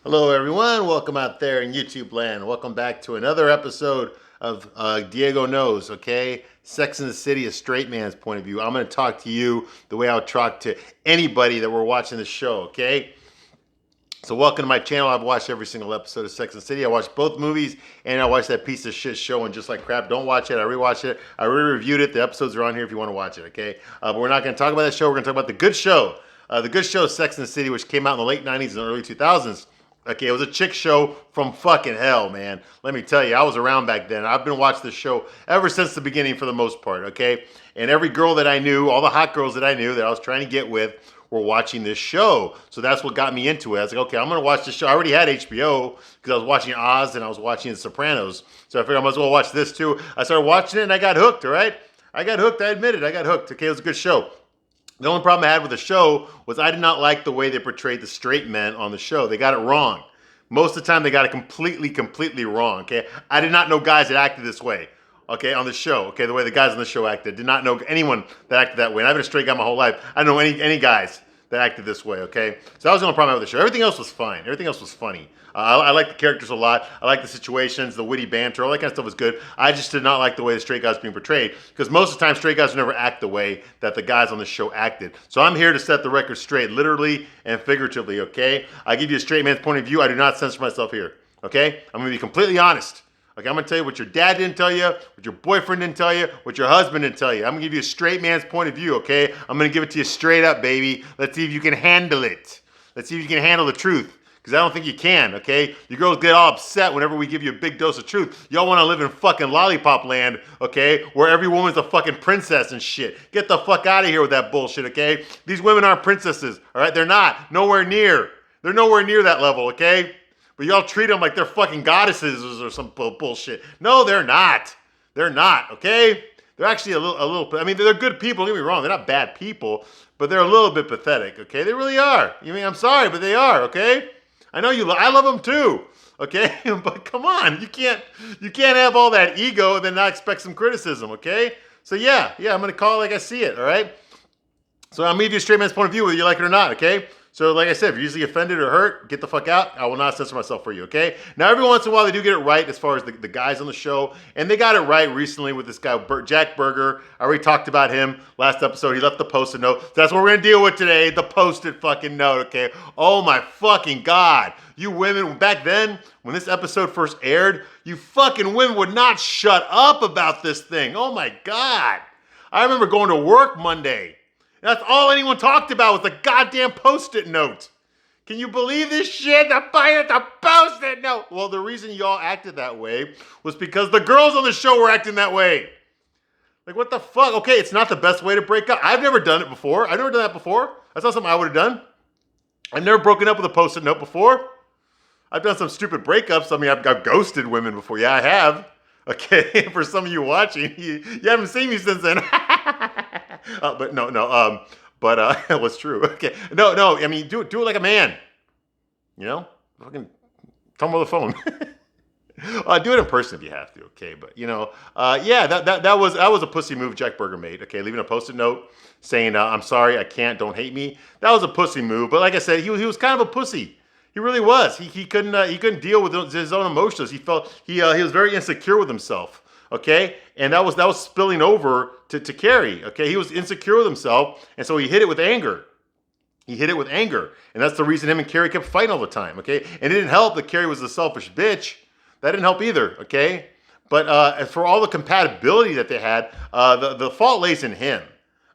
Hello, everyone. Welcome out there in YouTube land. Welcome back to another episode of Diego Knows, okay? Sex in the City, a straight man's point of view. I'm going to talk to you the way I would talk to anybody that were watching the show, okay? So, welcome to my channel. I've watched every single episode of Sex and the City. I watched both movies, and I watched that piece of shit show, and just like crap, don't watch it. I rewatched it. I re-reviewed it. The episodes are on here if you want to watch it, okay? But we're not going to talk about that show. We're going to talk about the good show. The good show, Sex and the City, which came out in the late 90s and early 2000s. Okay, it was a chick show from fucking hell, man. Let me tell you, I was around back then. I've been watching this show ever since the beginning for the most part, okay? And every girl that I knew, all the hot girls that I knew that I was trying to get with were watching this show. So that's what got me into it. I was like, okay, I'm going to watch this show. I already had HBO because I was watching Oz and I was watching The Sopranos. So I figured I might as well watch this too. I started watching it and I got hooked, all right? I got hooked. I admit it. I got hooked. Okay, it was a good show. The only problem I had with the show was I did not like the way they portrayed the straight men on the show. They got it wrong. Most of the time, they got it completely wrong, okay? I did not know guys that acted this way, okay, on the show, okay? The way the guys on the show acted. Did not know anyone that acted that way. And I've been a straight guy my whole life. I don't know any guys that acted this way, okay? So that was the only problem I had with the show. Everything else was fine. Everything else was funny. I like the characters a lot. I like the situations, the witty banter, all that kind of stuff was good. I just did not like the way the straight guys being portrayed because most of the time straight guys never act the way that the guys on the show acted. So I'm here to set the record straight, literally and figuratively, okay? I give you a straight man's point of view. I do not censor myself here, okay? I'm going to be completely honest. Okay, I'm going to tell you what your dad didn't tell you, what your boyfriend didn't tell you, what your husband didn't tell you. I'm going to give you a straight man's point of view, okay? I'm going to give it to you straight up, baby. Let's see if you can handle it. Let's see if you can handle the truth. Because I don't think you can, okay? You girls get all upset whenever we give you a big dose of truth. Y'all want to live in fucking lollipop land, okay? Where every woman's a fucking princess and shit. Get the fuck out of here with that bullshit, okay? These women aren't princesses, all right? They're not. Nowhere near. They're nowhere near that level, okay? But y'all treat them like they're fucking goddesses or some bullshit. No, they're not. They're not, okay? They're actually a little, I mean, they're good people, don't get me wrong. They're not bad people, but they're a little bit pathetic, okay? They really are. I mean, I'm sorry, but they are, okay? I know you. I love them too. Okay, but come on, you can't have all that ego and then not expect some criticism. Okay, so yeah, I'm gonna call it like I see it. All right. So I'm gonna give you a straight man's point of view, whether you like it or not. Okay. So like I said, if you're easily offended or hurt, get the fuck out. I will not censor myself for you. Okay. Now every once in a while they do get it right as far as the guys on the show, and they got it right recently with this guy Jack Berger. I already talked about him last episode. He left the post-it note. So that's what we're gonna deal with today. The post-it fucking note. Okay. Oh my fucking god. You women back then when this episode first aired, you fucking women would not shut up about this thing. Oh my god. I remember going to work Monday. That's all anyone talked about was the goddamn post-it note. Can you believe this shit? The post-it note. Well, the reason y'all acted that way was because the girls on the show were acting that way. Like, what the fuck? Okay, it's not the best way to break up. I've never done it before. I've never done that before. That's not something I would have done. I've never broken up with a post-it note before. I've done some stupid breakups. I mean, I've ghosted women before. Yeah, I have. Okay, for some of you watching, you haven't seen me since then. But no. It was true. Okay, no. I mean, do it like a man. You know, fucking tell them on the phone. Do it in person if you have to. Okay, but yeah, that was a pussy move Jack Berger made. Okay, leaving a post-it note saying I'm sorry, I can't, don't hate me. That was a pussy move. But like I said, he was kind of a pussy. He really was. He couldn't deal with his own emotions. He felt he was very insecure with himself. Okay, and that was spilling over to Carrie. Okay, he was insecure with himself, and so he hit it with anger. He hit it with anger, and that's the reason him and Carrie kept fighting all the time. Okay, and it didn't help that Carrie was a selfish bitch. That didn't help either. Okay, but as for all the compatibility that they had, the fault lays in him.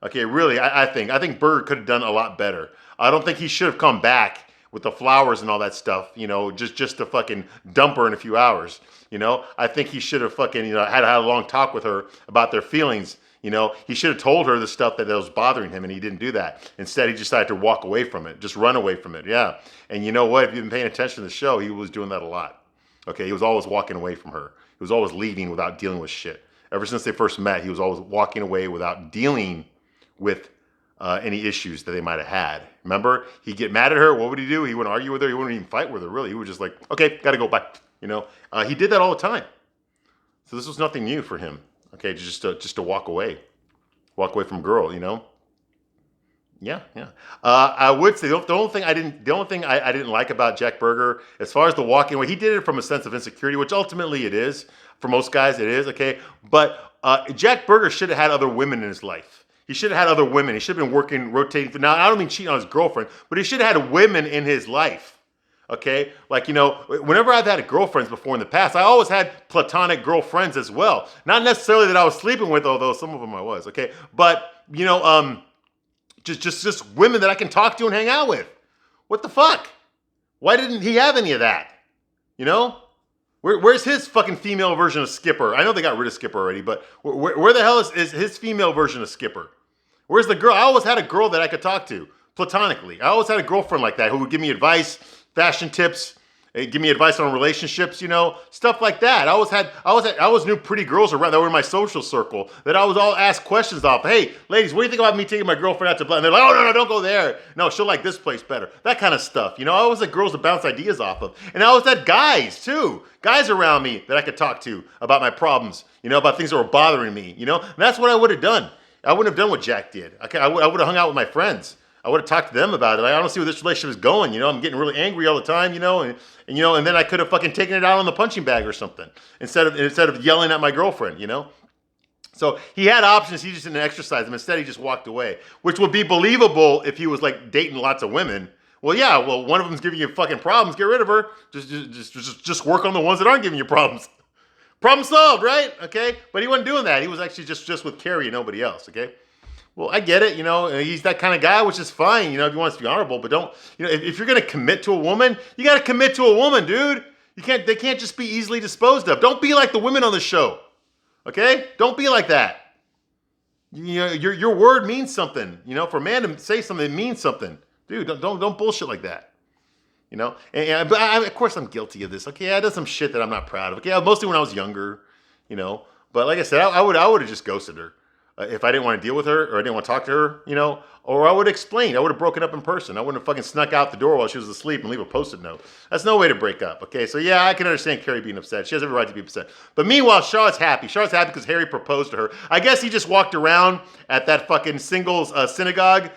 Okay, really, I think Berger could have done a lot better. I don't think he should have come back with the flowers and all that stuff, just to fucking dump her in a few hours. I think he should have fucking, had a long talk with her about their feelings. He should have told her the stuff that was bothering him, and he didn't do that. Instead, he decided to walk away from it, just run away from it. Yeah. And you know what? If you've been paying attention to the show, he was doing that a lot. Okay. He was always walking away from her. He was always leaving without dealing with shit. Ever since they first met, he was always walking away without dealing with any issues that they might have had. Remember, he'd get mad at her. What would he do? He wouldn't argue with her. He wouldn't even fight with her, really. He was just like, okay, got to go, bye. He did that all the time. So this was nothing new for him. Okay, just to walk away from a girl. Yeah, yeah. I would say the only thing I didn't like about Jack Berger, as far as the walking away, he did it from a sense of insecurity, which ultimately it is for most guys. It is okay, but Jack Berger should have had other women in his life. He should have had other women. He should have been working, rotating. Now, I don't mean cheating on his girlfriend, but he should have had women in his life. Okay, like whenever I've had girlfriends before in the past, I always had platonic girlfriends as well. Not necessarily that I was sleeping with, although some of them I was. Okay, but just women that I can talk to and hang out with. What the fuck? Why didn't he have any of that? You know? Where's his fucking female version of Skipper? I know they got rid of Skipper already, but where the hell is his female version of Skipper? Where's the girl? I always had a girl that I could talk to platonically. I always had a girlfriend like that who would give me advice, fashion tips, give me advice on relationships, stuff like that. I always knew pretty girls around that were in my social circle that I was all ask questions off. Hey, ladies, what do you think about me taking my girlfriend out to blah? And they're like, oh no, don't go there. No, she'll like this place better. That kind of stuff. I always had girls to bounce ideas off of, and I always had guys too, guys around me that I could talk to about my problems, about things that were bothering me. And that's what I would have done. I wouldn't have done what Jack did. I would have hung out with my friends. I would have talked to them about it. Like, I don't see where this relationship is going. I'm getting really angry all the time, and then I could have fucking taken it out on the punching bag or something instead of yelling at my girlfriend, So he had options. He just didn't exercise them. Instead, he just walked away, which would be believable if he was like dating lots of women. Well, yeah. Well, one of them's giving you fucking problems. Get rid of her. Just work on the ones that aren't giving you problems. Problem solved, right? Okay. But he wasn't doing that. He was actually just with Carrie and nobody else. Okay. Well, I get it, he's that kind of guy, which is fine, if he wants to be honorable, but don't, if you're going to commit to a woman, you got to commit to a woman, dude. They can't just be easily disposed of. Don't be like the women on the show, okay? Don't be like that. Your word means something, for a man to say something, it means something. Dude, don't bullshit like that, but of course I'm guilty of this, okay? I did some shit that I'm not proud of, okay? Mostly when I was younger, but like I said, I would have just ghosted her. If I didn't want to deal with her or I didn't want to talk to her, or I would explain. I would have broken up in person. I wouldn't have fucking snuck out the door while she was asleep and leave a Post-it note. That's no way to break up, okay? So yeah, I can understand Carrie being upset. She has every right to be upset. But meanwhile, Charlotte's happy. Charlotte's happy because Harry proposed to her. I guess he just walked around at that fucking singles synagogue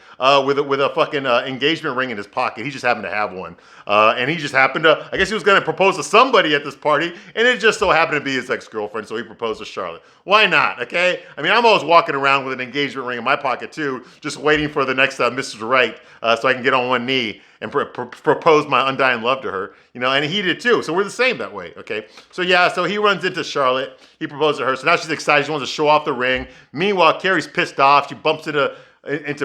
with a fucking engagement ring in his pocket. He just happened to have one. And he just happened to, I guess he was going to propose to somebody at this party, and it just so happened to be his ex-girlfriend, so he proposed to Charlotte. Why not, okay? I mean, I'm always walking around with an engagement ring in my pocket, too, just waiting for the next Mrs. Right so I can get on one knee and propose my undying love to her, and he did, too. So we're the same that way, okay? So, yeah, so he runs into Charlotte. He proposed to her, so now she's excited. She wants to show off the ring. Meanwhile, Carrie's pissed off. She bumps into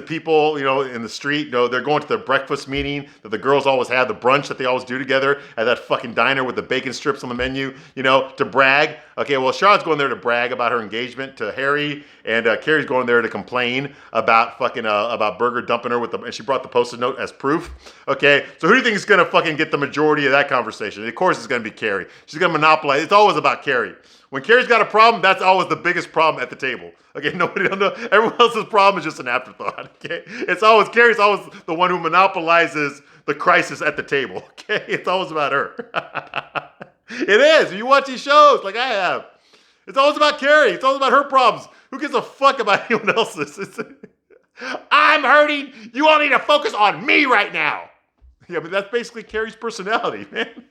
people, in the street. They're going to the breakfast meeting that the girls always have, the brunch that they always do together at that fucking diner with the bacon strips on the menu, to brag. Okay, well, Charlotte's going there to brag about her engagement to Harry, and Carrie's going there to complain about about Berger dumping her and she brought the Post-it note as proof. Okay, so who do you think is going to fucking get the majority of that conversation? Of course, it's going to be Carrie. She's going to monopolize. It's always about Carrie. When Carrie's got a problem, that's always the biggest problem at the table. Okay, nobody don't know. Everyone else's problem is just an afterthought. Okay, Carrie's always the one who monopolizes the crisis at the table. Okay, it's always about her. It is. You watch these shows like I have. It's always about Carrie. It's always about her problems. Who gives a fuck about anyone else's? I'm hurting. You all need to focus on me right now. Yeah, but that's basically Carrie's personality, man.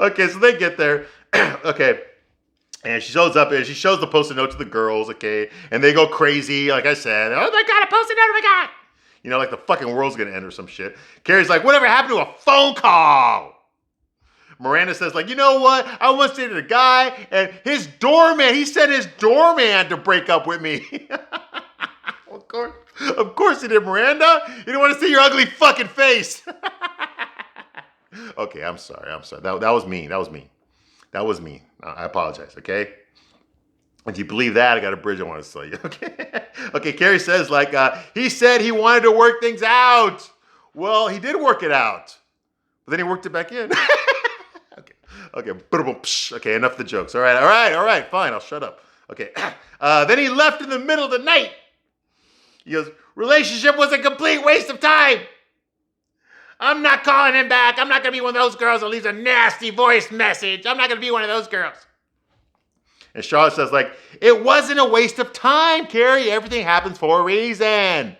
Okay, so they get there. Okay. And she shows up and she shows the Post-it note to the girls, okay? And they go crazy, like I said. Oh my God, a Post-it note, oh my God. Like the fucking world's gonna end or some shit. Carrie's like, whatever happened to a phone call? Miranda says, like, you know what? I once dated a guy and his doorman, he sent his doorman to break up with me. Of course he did, Miranda. He didn't want to see your ugly fucking face. Okay, I'm sorry. That was mean. That was mean. I apologize, okay? If you believe that, I got a bridge I want to tell you, okay? Okay, Carrie says, like, he said he wanted to work things out. Well, he did work it out. But then he worked it back in. Okay. Okay, enough of the jokes. All right, fine, I'll shut up. Okay. Then he left in the middle of the night. He goes, relationship was a complete waste of time. I'm not calling him back. I'm not going to be one of those girls that leaves a nasty voice message. I'm not going to be one of those girls. And Charlotte says, like, it wasn't a waste of time, Carrie. Everything happens for a reason.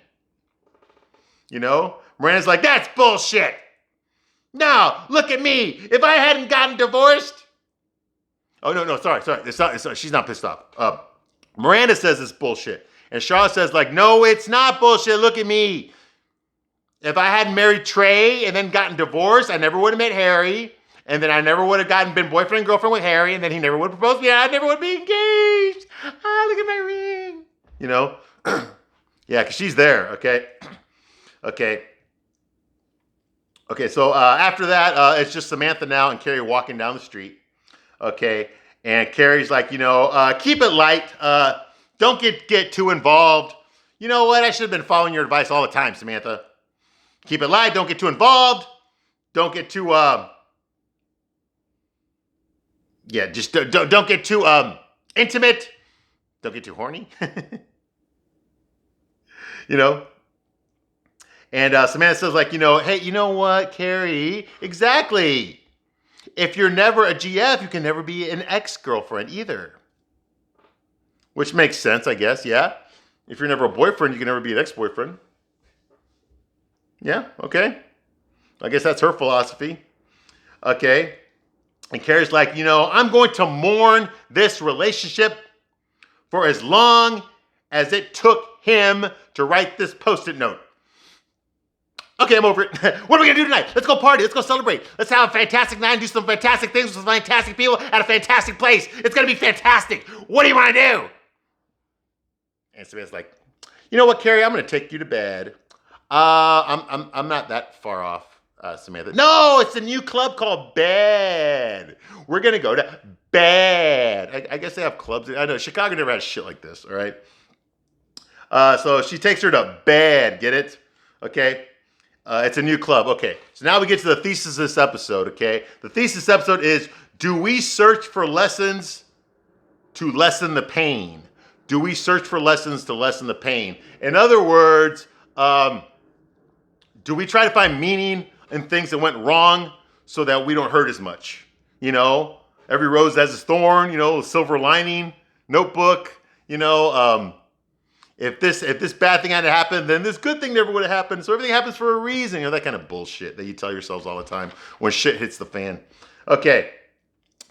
You know? Miranda's like, that's bullshit. Now, look at me. If I hadn't gotten divorced. Oh, no, sorry. She's not pissed off. Miranda says it's bullshit. And Charlotte says, like, no, it's not bullshit. Look at me. If I hadn't married Trey and then gotten divorced, I never would have met Harry. And then I never would have been boyfriend and girlfriend with Harry. And then he never would have proposed to me. I never would be engaged. Look at my ring. You know? Yeah, because she's there, okay? Okay, so after that, it's just Samantha now and Carrie walking down the street. Okay, and Carrie's like, keep it light. Don't get too involved. You know what? I should have been following your advice all the time, Samantha. Keep it light. Don't get too involved. Don't get too, just don't get too intimate. Don't get too horny. And Samantha says, like, hey, you know what, Carrie? Exactly. If you're never a GF, you can never be an ex-girlfriend either. Which makes sense, I guess, yeah. If you're never a boyfriend, you can never be an ex-boyfriend. Yeah, okay. I guess that's her philosophy. Okay. And Carrie's like, I'm going to mourn this relationship for as long as it took him to write this Post-it note. Okay, I'm over it. What are we going to do tonight? Let's go party. Let's go celebrate. Let's have a fantastic night and do some fantastic things with some fantastic people at a fantastic place. It's going to be fantastic. What do you want to do? And Samantha's like, you know what, Carrie? I'm going to take you to bed. I'm not that far off, Samantha. No, it's a new club called Bed. We're going to go to Bed. I guess they have clubs. I know Chicago never had shit like this, all right? So she takes her to Bed. Get it? Okay. It's a new club. Okay. So now we get to the thesis of this episode, okay? The thesis episode is, do we search for lessons to lessen the pain? Do we search for lessons to lessen the pain? In other words, do we try to find meaning in things that went wrong so that we don't hurt as much? Every rose has its thorn, a silver lining, Notebook, if this bad thing hadn't happened, then this good thing never would have happened. So everything happens for a reason. That kind of bullshit that you tell yourselves all the time when shit hits the fan. Okay.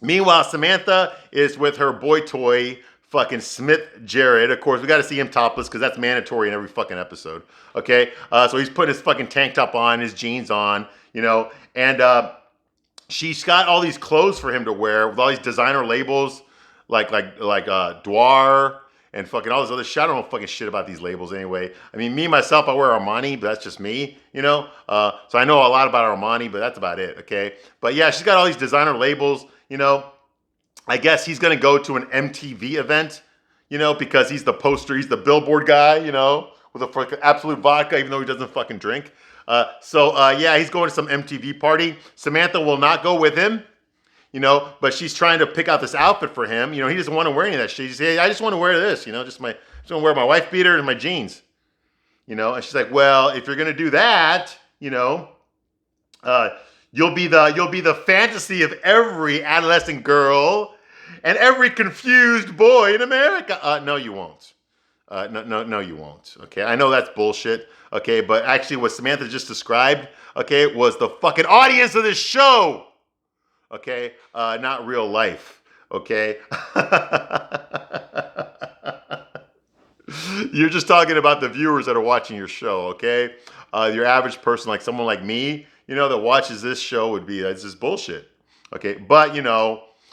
Meanwhile, Samantha is with her boy toy, fucking Smith Jared. Of course, we got to see him topless because that's mandatory in every fucking episode. Okay. So he's putting his fucking tank top on, his jeans on, and she's got all these clothes for him to wear with all these designer labels like Dwar and fucking all this other shit. I don't know fucking shit about these labels anyway. I mean, me, myself, I wear Armani, but that's just me, So I know a lot about Armani, but that's about it, okay? But yeah, she's got all these designer labels, I guess he's going to go to an MTV event, because he's the poster, he's the billboard guy, with a fucking absolute vodka, even though he doesn't fucking drink. Yeah, he's going to some MTV party. Samantha will not go with him. But she's trying to pick out this outfit for him. He doesn't want to wear any of that shit. He says, hey, I just want to wear this, just want to wear my wife beater and my jeans. And she's like, well, if you're going to do that, you'll be the fantasy of every adolescent girl and every confused boy in America. No, you won't. No, you won't. Okay. I know that's bullshit. Okay. But actually what Samantha just described, okay, was the fucking audience of this show. Okay, not real life, okay? You're just talking about the viewers that are watching your show, okay? Your average person, like someone like me, that watches this show that's just bullshit, okay? But,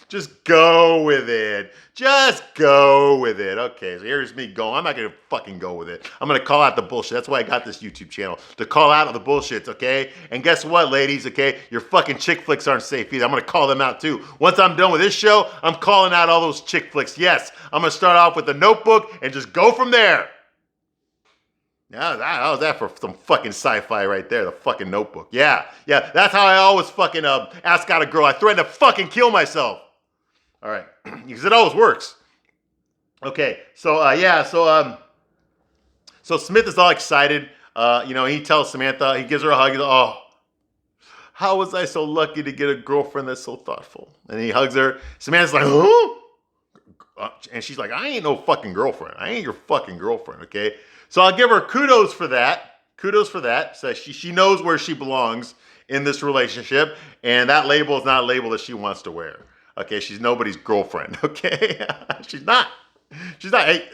just go with it. Just go with it. Okay, so here's me going. I'm not going to fucking go with it. I'm going to call out the bullshit. That's why I got this YouTube channel, to call out the bullshits, okay? And guess what, ladies, okay? Your fucking chick flicks aren't safe either. I'm going to call them out too. Once I'm done with this show, I'm calling out all those chick flicks. Yes, I'm going to start off with The Notebook and just go from there. Yeah, that was that for some fucking sci-fi right there, the fucking Notebook. Yeah, that's how I always fucking ask out a girl. I threaten to fucking kill myself. All right, because it always works. Okay, so so Smith is all excited. He tells Samantha, he gives her a hug. He's like, oh, how was I so lucky to get a girlfriend that's so thoughtful? And he hugs her. Samantha's like, huh? And she's like, I ain't no fucking girlfriend. I ain't your fucking girlfriend, okay? So I'll give her kudos for that, Kudos for that. So she knows where she belongs in this relationship, and that label is not a label that she wants to wear. Okay, she's nobody's girlfriend. Okay, she's not. She's not. Hey,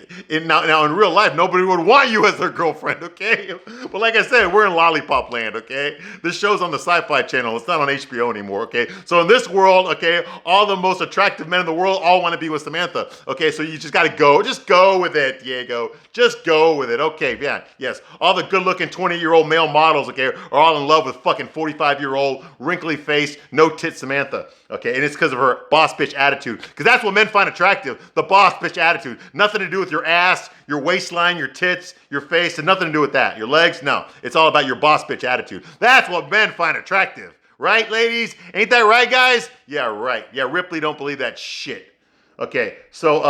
now in real life, nobody would want you as their girlfriend, okay? But like I said, we're in lollipop land, okay? This show's on the Sci-Fi Channel. It's not on HBO anymore, okay? So in this world, okay, all the most attractive men in the world all want to be with Samantha, okay? So you just got to go. Just go with it, Diego. Just go with it, okay? Yeah, yes. All the good-looking 20-year-old male models, okay, are all in love with fucking 45-year-old, wrinkly-faced, no-tit Samantha, okay? And it's because of her boss bitch attitude. Because that's what men find attractive, the boss bitch attitude. Nothing to do with your ass, your waistline, your tits, your face, and nothing to do with that. Your legs, no. It's all about your boss bitch attitude. That's what men find attractive. Right, ladies? Ain't that right, guys? Yeah, right. Yeah, Ripley don't believe that shit. Okay, so,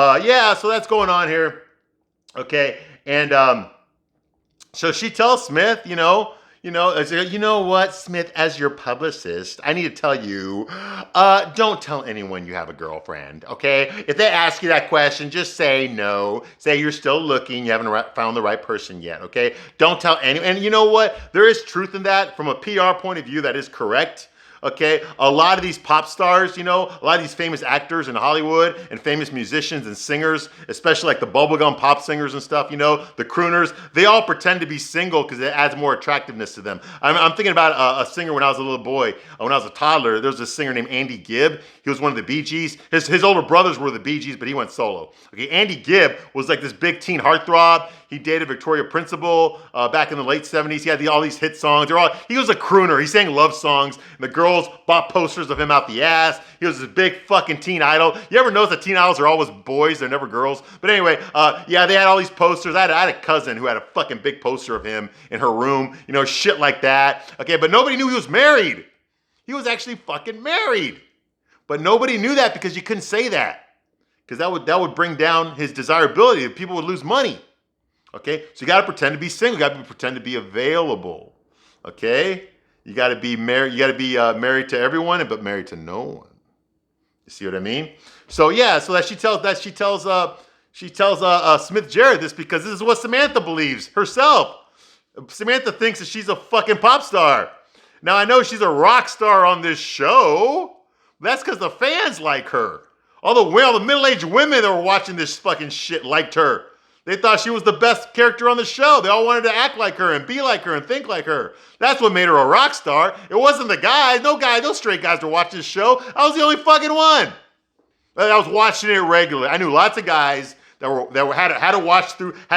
so that's going on here. Okay, and so she tells Smith, you know what, Smith, as your publicist, I need to tell you, don't tell anyone you have a girlfriend, okay? If they ask you that question, just say no. Say you're still looking, you haven't found the right person yet, okay? Don't tell anyone. And you know what? There is truth in that. From a PR point of view, that is correct. Okay, a lot of these pop stars, a lot of these famous actors in Hollywood and famous musicians and singers, especially like the bubblegum pop singers and stuff, the crooners, they all pretend to be single because it adds more attractiveness to them. I'm thinking about a singer when I was a little boy, when I was a toddler. There was a singer named Andy Gibb. He was one of the Bee Gees. His older brothers were the Bee Gees, but he went solo. Okay, Andy Gibb was like this big teen heartthrob. He dated Victoria Principal back in the late 70s. He had all these hit songs. He was a crooner. He sang love songs. And the girls bought posters of him out the ass. He was this big fucking teen idol. You ever notice that teen idols are always boys? They're never girls. But anyway, they had all these posters. I had a cousin who had a fucking big poster of him in her room. Shit like that. Okay, but nobody knew he was married. He was actually fucking married. But nobody knew that because you couldn't say that. Because that would bring down his desirability. People would lose money. Okay, so you got to pretend to be single. You got to pretend to be available. Okay, you got to be married. You got to be married to everyone, but married to no one. You see what I mean? So yeah, so she tells Smith Jerrod this because this is what Samantha believes herself. Samantha thinks that she's a fucking pop star. Now I know she's a rock star on this show. That's because the fans like her. All the middle-aged women that were watching this fucking shit liked her. They thought she was the best character on the show. They all wanted to act like her and be like her and think like her. That's what made her a rock star. It wasn't the guys. No straight guys were watching this show. I was the only fucking one. I was watching it regularly. I knew lots of guys had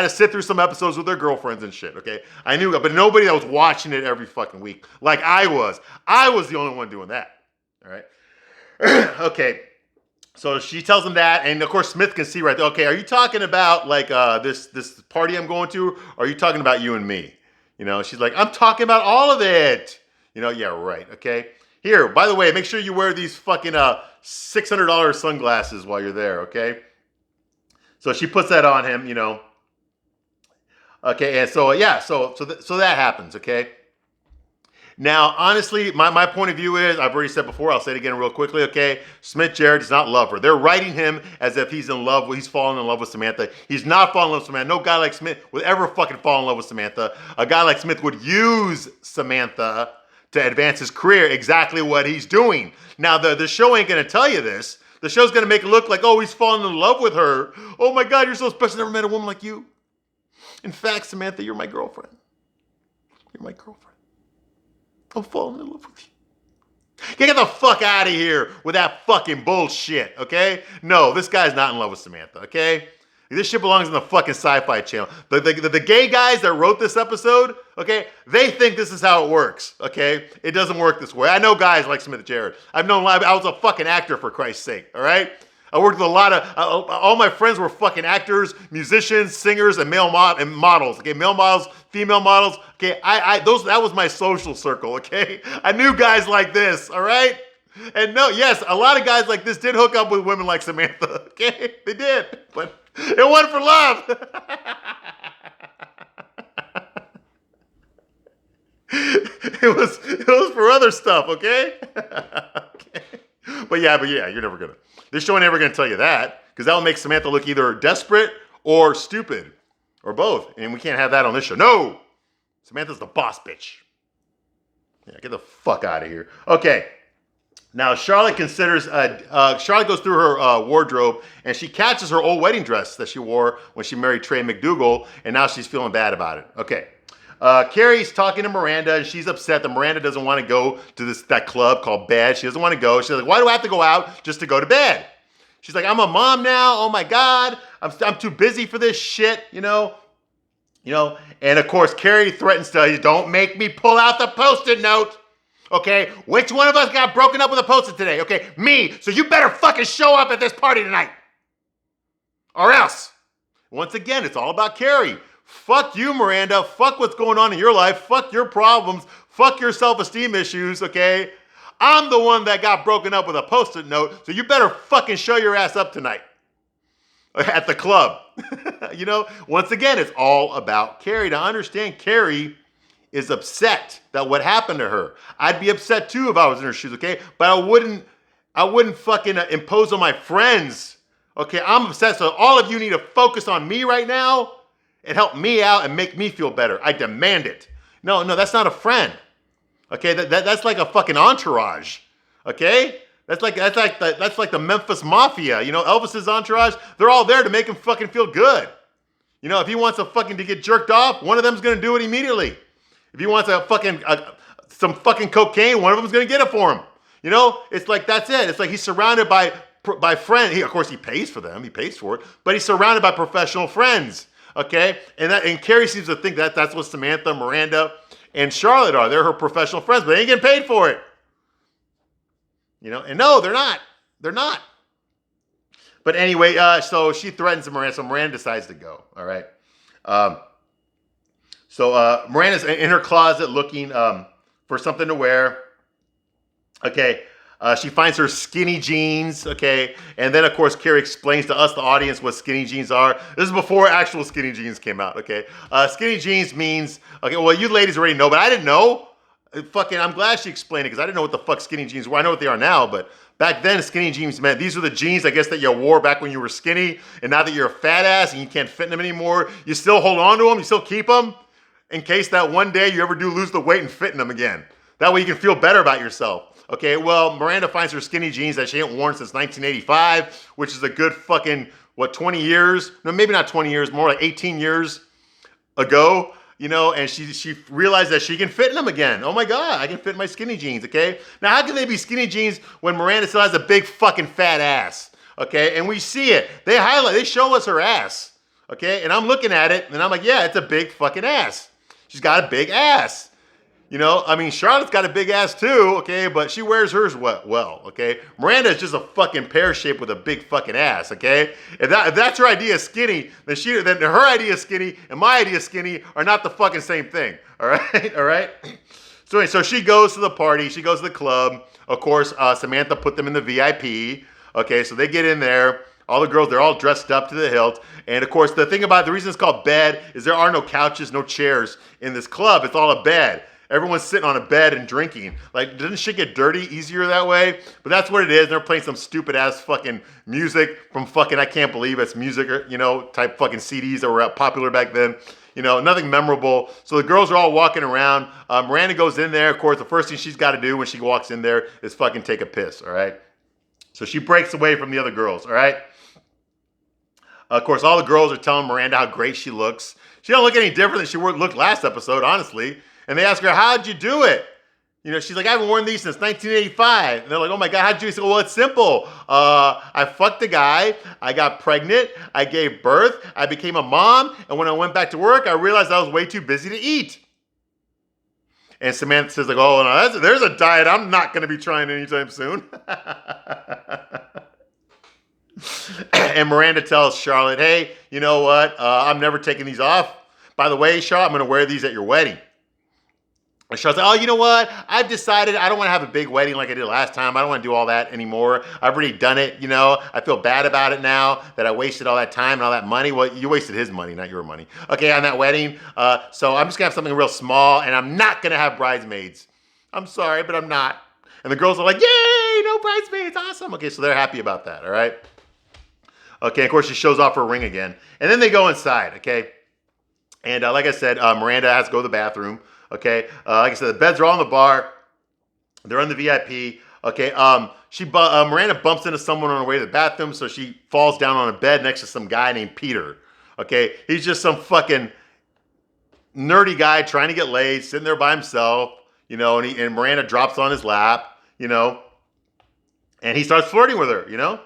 to sit through some episodes with their girlfriends and shit, okay? I knew, but nobody that was watching it every fucking week like I was. I was the only one doing that, all right? Okay. So she tells him that, and of course Smith can see right there. Okay, are you talking about like this party I'm going to, or are you talking about you and me? She's like, I'm talking about all of it. Yeah, right. Okay. Here, by the way, make sure you wear these fucking $600 sunglasses while you're there. Okay. So she puts that on him. Okay, and so so that happens. Okay. Now, honestly, my point of view is, I've already said before, I'll say it again real quickly, okay? Smith Jerrod does not love her. They're writing him as if he's falling in love with Samantha. He's not falling in love with Samantha. No guy like Smith would ever fucking fall in love with Samantha. A guy like Smith would use Samantha to advance his career, exactly what he's doing. Now, the show ain't gonna tell you this. The show's gonna make it look like, oh, he's falling in love with her. Oh my God, you're so special, never met a woman like you. In fact, Samantha, you're my girlfriend. You're my girlfriend. I'm falling in love with you. Get the fuck out of here with that fucking bullshit, okay? No, this guy's not in love with Samantha, okay? This shit belongs on the fucking Sci-Fi Channel. The gay guys that wrote this episode, okay, they think this is how it works, okay? It doesn't work this way. I know guys like Smith Jerrod. I was a fucking actor, for Christ's sake, all right? I worked with a lot of, all my friends were fucking actors, musicians, singers, and models, okay? Male models, female models, okay? That was my social circle, okay? I knew guys like this, all right? And no, yes, a lot of guys like this did hook up with women like Samantha, okay? They did, but it wasn't for love. It was for other stuff, okay? Okay. But yeah, you're never gonna. This show ain't never gonna tell you that, because that will make Samantha look either desperate or stupid, or both, and we can't have that on this show. No, Samantha's the boss bitch. Yeah, get the fuck out of here. Okay. Now, Charlotte considers, Charlotte goes through her wardrobe and she catches her old wedding dress that she wore when she married Trey McDougal, and now she's feeling bad about it. Okay. Carrie's talking to Miranda and she's upset that Miranda doesn't want to go to that club called Bed. She doesn't want to go. She's like, why do I have to go out just to go to bed? She's like, I'm a mom now. Oh my God. I'm too busy for this shit, you know? And of course, Carrie threatens to, don't make me pull out the Post-it note. Okay, which one of us got broken up with a Post-it today? Okay, me. So you better fucking show up at this party tonight. Or else. Once again, it's all about Carrie. Fuck you, Miranda. Fuck what's going on in your life. Fuck your problems. Fuck your self-esteem issues, okay? I'm the one that got broken up with a Post-it note, so you better fucking show your ass up tonight. At the club. Once again, it's all about Carrie. Now, understand, Carrie is upset that what happened to her. I'd be upset too if I was in her shoes, okay? But I wouldn't fucking impose on my friends. Okay, I'm upset, so all of you need to focus on me right now and help me out and make me feel better. I demand it. No, that's not a friend. Okay, that's like a fucking entourage. Okay? That's like the Memphis Mafia. Elvis's entourage, they're all there to make him fucking feel good. If he wants to get jerked off, one of them's gonna do it immediately. If he wants some fucking cocaine, one of them's gonna get it for him. It's like that's it. It's like he's surrounded by friends. Of course, he pays for them. He pays for it, but he's surrounded by professional friends. Okay, and Carrie seems to think that that's what Samantha, Miranda, and Charlotte are. They're her professional friends, but they ain't getting paid for it. And no, they're not. They're not. But anyway, so she threatens Miranda, so Miranda decides to go. All right. So Miranda's in her closet looking for something to wear. Okay. She finds her skinny jeans. Okay. And then, of course, Carrie explains to us, the audience, what skinny jeans are. This is before actual skinny jeans came out. Okay. Skinny jeans means, okay, well, you ladies already know, but I didn't know. I'm glad she explained it because I didn't know what the fuck skinny jeans were. I know what they are now, but back then, skinny jeans meant these were the jeans, I guess, that you wore back when you were skinny. And now that you're a fat ass and you can't fit in them anymore, you still hold on to them. You still keep them. In case that one day you ever do lose the weight and fit in them again. That way you can feel better about yourself. Okay, well, Miranda finds her skinny jeans that she ain't worn since 1985, which is a good fucking, 20 years? No, maybe not 20 years, more like 18 years ago. And she realized that she can fit in them again. Oh my God, I can fit in my skinny jeans, okay? Now, how can they be skinny jeans when Miranda still has a big fucking fat ass? Okay, and we see it. They show us her ass. Okay, and I'm looking at it, and I'm like, yeah, it's a big fucking ass. She's got a big ass. Charlotte's got a big ass too, okay, but she wears hers well, okay? Miranda's just a fucking pear shape with a big fucking ass, okay? If that's her idea of skinny, then her idea of skinny and my idea of skinny are not the fucking same thing, all right? All right? So she goes to the party, she goes to the club. Of course, Samantha put them in the VIP, okay? So they get in there. All the girls, they're all dressed up to the hilt. And of course, the reason it's called Bed is there are no couches, no chairs in this club. It's all a bed. Everyone's sitting on a bed and drinking. Like, doesn't shit get dirty easier that way? But that's what it is. They're playing some stupid ass fucking music from fucking, I can't believe it's music, type fucking CDs that were popular back then. Nothing memorable. So the girls are all walking around. Miranda goes in there. Of course, the first thing she's got to do when she walks in there is fucking take a piss, all right? So she breaks away from the other girls, all right? Of course, all the girls are telling Miranda how great she looks. She don't look any different than she looked last episode, honestly. And they ask her, how'd you do it? She's like, I haven't worn these since 1985. And they're like, oh my God, how'd you do it? She said, well, it's simple. I fucked a guy. I got pregnant. I gave birth. I became a mom. And when I went back to work, I realized I was way too busy to eat. And Samantha says, like, oh, no, there's a diet I'm not going to be trying anytime soon. And Miranda tells Charlotte, hey, you know what? I'm never taking these off. By the way, Charlotte, I'm going to wear these at your wedding. And Charlotte's like, oh, you know what? I've decided I don't want to have a big wedding like I did last time. I don't want to do all that anymore. I've already done it, I feel bad about it now that I wasted all that time and all that money. Well, you wasted his money, not your money. Okay, on that wedding. So I'm just going to have something real small, and I'm not going to have bridesmaids. I'm sorry, but I'm not. And the girls are like, yay, no bridesmaids, awesome. Okay, so they're happy about that, all right? Okay, of course, she shows off her ring again. And then they go inside, okay? And like I said, Miranda has to go to the bathroom. Okay. Like I said, the beds are all in the bar. They're in the VIP. Okay. Miranda bumps into someone on her way to the bathroom, so she falls down on a bed next to some guy named Peter. Okay. He's just some fucking nerdy guy trying to get laid, sitting there by himself, you know, and Miranda drops on his lap, you know, and he starts flirting with her, you know.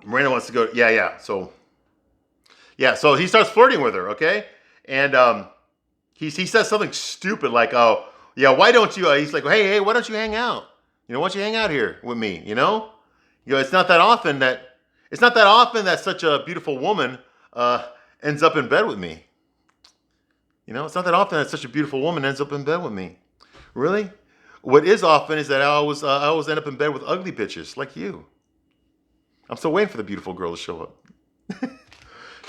Miranda wants to go, so he starts flirting with her, okay, and he says something stupid like, oh yeah, why don't you? He's like, hey, why don't you hang out? You know, why don't you hang out here with me? You know, it's not that often that such a beautiful woman ends up in bed with me. You know, it's not that often that such a beautiful woman ends up in bed with me. Really? What is often is that I always end up in bed with ugly bitches like you. I'm still waiting for the beautiful girl to show up.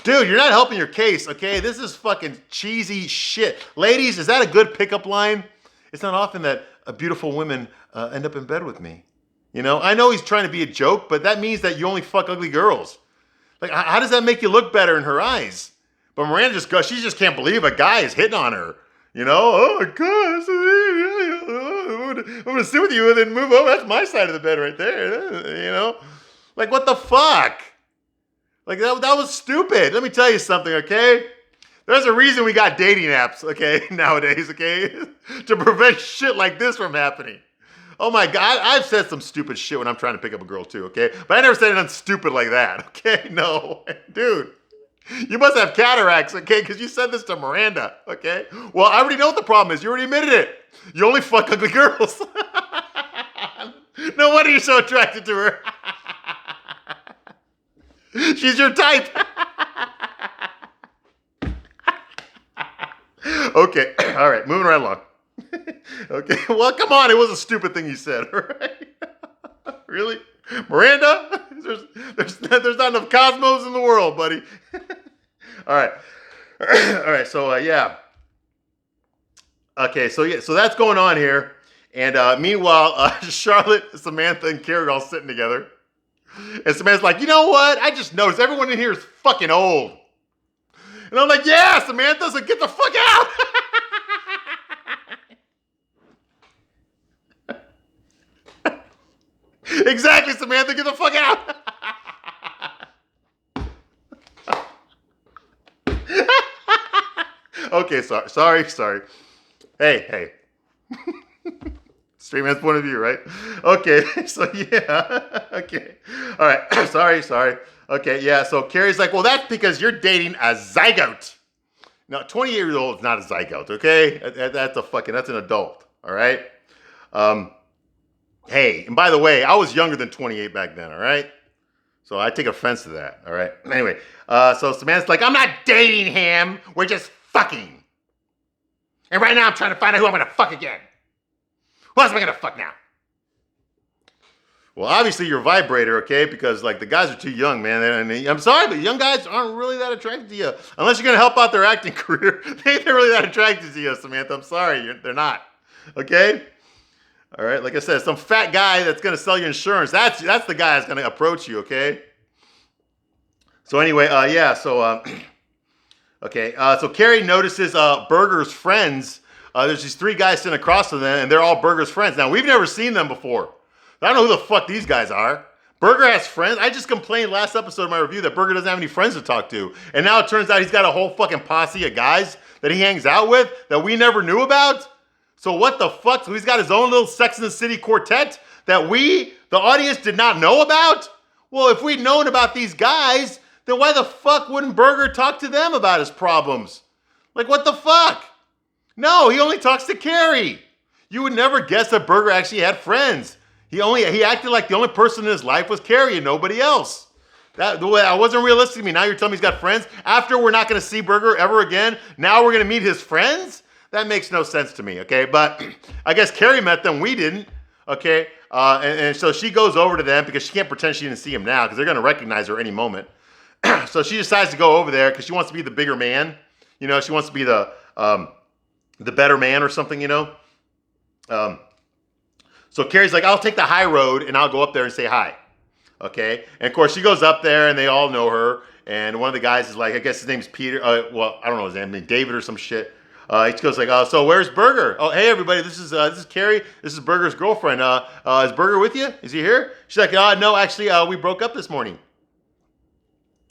Dude, you're not helping your case, okay? This is fucking cheesy shit. Ladies, is that a good pickup line? It's not often that beautiful women end up in bed with me. You know, I know he's trying to be a joke, but that means that you only fuck ugly girls. Like, how does that make you look better in her eyes? But Miranda she just can't believe a guy is hitting on her. You know, oh my God, I'm gonna sit with you and then move over. That's my side of the bed right there. You know, like what the fuck? Like that was stupid. Let me tell you something, okay? There's a reason we got dating apps, okay, nowadays, okay, to prevent shit like this from happening. Oh my God, I've said some stupid shit when I'm trying to pick up a girl too, okay? But I never said anything stupid like that, okay? No, dude. You must have cataracts, okay? Because you said this to Miranda, okay? Well, I already know what the problem is. You already admitted it. You only fuck ugly girls. No wonder you're so attracted to her. She's your type. Okay, all right, moving right along. Okay, well, come on. It was a stupid thing you said, all right? Really? Miranda? There's not enough cosmos in the world, buddy. All right. All right, so yeah. Okay, so that's going on here. And meanwhile, Charlotte, Samantha, and Carrie are all sitting together. And Samantha's like, you know what? I just noticed everyone in here is fucking old. And I'm like, yeah, Samantha, so get the fuck out. Exactly, Samantha, get the fuck out. Okay, sorry. Hey. Straight man's point of view, right? Okay, so yeah. Okay. All right. Sorry. Okay, yeah. So Carrie's like, well, that's because you're dating a zygote. Now, 28 years old is not a zygote, okay? That's an adult, all right? Hey, and by the way, I was younger than 28 back then, all right? So I take offense to that, all right? Anyway, so Samantha's like, I'm not dating him. We're just fucking. And right now I'm trying to find out who I'm going to fuck again. Who else am I going to fuck now? Well, obviously your vibrator, okay? Because like the guys are too young, man. And I'm sorry, but young guys aren't really that attracted to you. Unless you're going to help out their acting career. They ain't really that attracted to you, Samantha. I'm sorry. They're not. Okay? All right? Like I said, some fat guy that's going to sell you insurance. That's the guy that's going to approach you, okay? So anyway, okay. So Carrie notices Berger's friends. There's these three guys sitting across from them, and they're all Berger's friends. Now, we've never seen them before. I don't know who the fuck these guys are. Berger has friends. I just complained last episode of my review that Berger doesn't have any friends to talk to. And now it turns out he's got a whole fucking posse of guys that he hangs out with that we never knew about. So what the fuck? So he's got his own little Sex and the City quartet that we, the audience, did not know about? Well, if we'd known about these guys, then why the fuck wouldn't Berger talk to them about his problems? Like, what the fuck? No, he only talks to Carrie. You would never guess that Berger actually had friends. He acted like the only person in his life was Carrie and nobody else. That wasn't realistic to me. Now you're telling me he's got friends? After we're not going to see Berger ever again, now we're going to meet his friends? That makes no sense to me, okay? But I guess Carrie met them. We didn't, okay? And so she goes over to them because she can't pretend she didn't see him now because they're going to recognize her any moment. So she decides to go over there because she wants to be the bigger man. You know, she wants to be the better man or something, you know? So Carrie's like, I'll take the high road and I'll go up there and say hi. Okay, and of course she goes up there, and they all know her. And one of the guys is like, I guess his name's Peter. Well, I don't know his name, David or some shit. He goes like, so where's Burger? Oh, hey everybody, this is Carrie. This is Burger's girlfriend. Is Burger with you? Is he here? She's like, no, actually, we broke up this morning.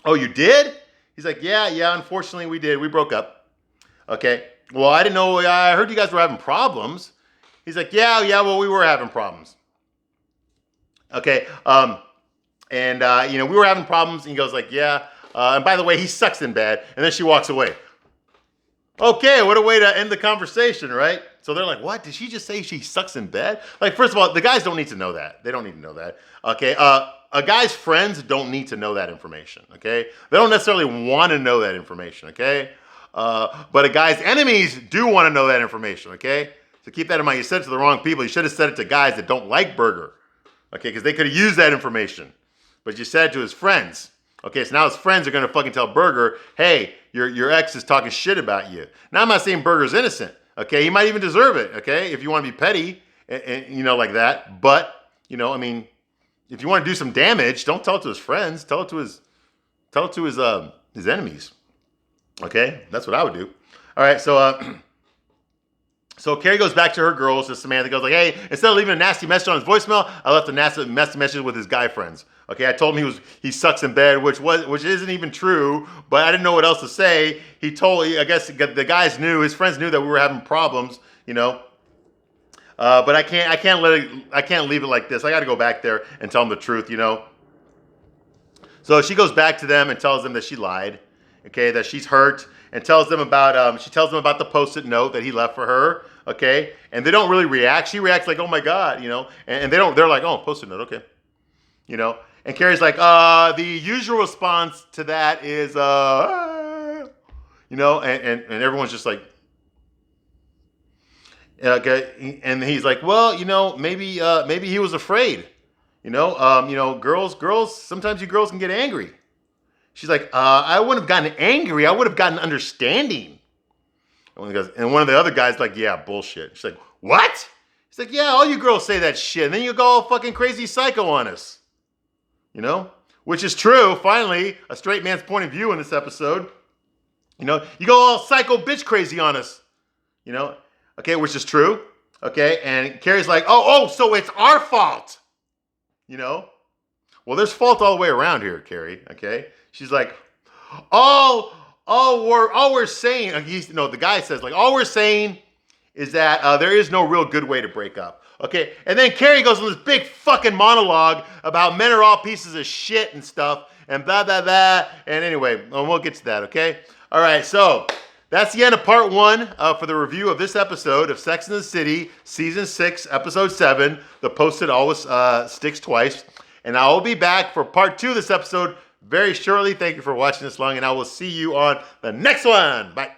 Oh, you did? He's like, yeah, unfortunately we did. We broke up. Okay. Well, I didn't know. I heard you guys were having problems. He's like, yeah, well, we were having problems. Okay. We were having problems. And he goes like, yeah. And by the way, he sucks in bed. And then she walks away. Okay, what a way to end the conversation, right? So they're like, what? Did she just say she sucks in bed? Like, first of all, the guys don't need to know that. They don't need to know that. Okay. A guy's friends don't need to know that information. Okay. They don't necessarily want to know that information. Okay. But a guy's enemies do want to know that information. Okay. So keep that in mind. You said it to the wrong people. You should have said it to guys that don't like Burger. Okay. Because they could have used that information. But you said it to his friends. Okay, so now his friends are gonna fucking tell Burger, hey, your ex is talking shit about you. Now I'm not saying Burger's innocent. Okay, he might even deserve it. Okay, if you want to be petty and like that. But I mean, if you want to do some damage, don't tell it to his friends. Tell it to his enemies. Okay, that's what I would do. All right, So Carrie goes back to her girls, to Samantha, goes like, hey, instead of leaving a nasty message on his voicemail, I left a nasty message with his guy friends. Okay, I told him he sucks in bed, which isn't even true, but I didn't know what else to say. I guess the guys knew, his friends knew that we were having problems, But I can't leave it like this. I got to go back there and tell them the truth, So she goes back to them and tells them that she lied, okay, that she's hurt, and tells them about the Post-it note that he left for her, okay, and they don't really react. She reacts like, oh my God, and they're like, oh, Post-it note, okay, and Carrie's like, the usual response to that is, and everyone's just like, okay, and he's like, well, maybe he was afraid, girls, sometimes you girls can get angry. She's like, I wouldn't have gotten angry. I would have gotten understanding. And one of the other guys like, yeah, bullshit. She's like, what? He's like, yeah, all you girls say that shit. And then you go all fucking crazy psycho on us. Which is true. Finally, a straight man's point of view in this episode. You go all psycho bitch crazy on us. Okay, which is true. Okay, and Carrie's like, so it's our fault. Well, there's fault all the way around here, Carrie. Okay. She's like, all we're saying, the guy says, like, all we're saying is that there is no real good way to break up. Okay, and then Carrie goes on this big fucking monologue about men are all pieces of shit and stuff, and blah, blah, blah. And anyway, we'll get to that, okay? All right, so that's the end of part 1 for the review of this episode of Sex and the City, Season 6, Episode 7. The Post-it always sticks twice. And I will be back for part 2 of this episode very shortly. Thank you for watching this long, and I will see you on the next one. Bye.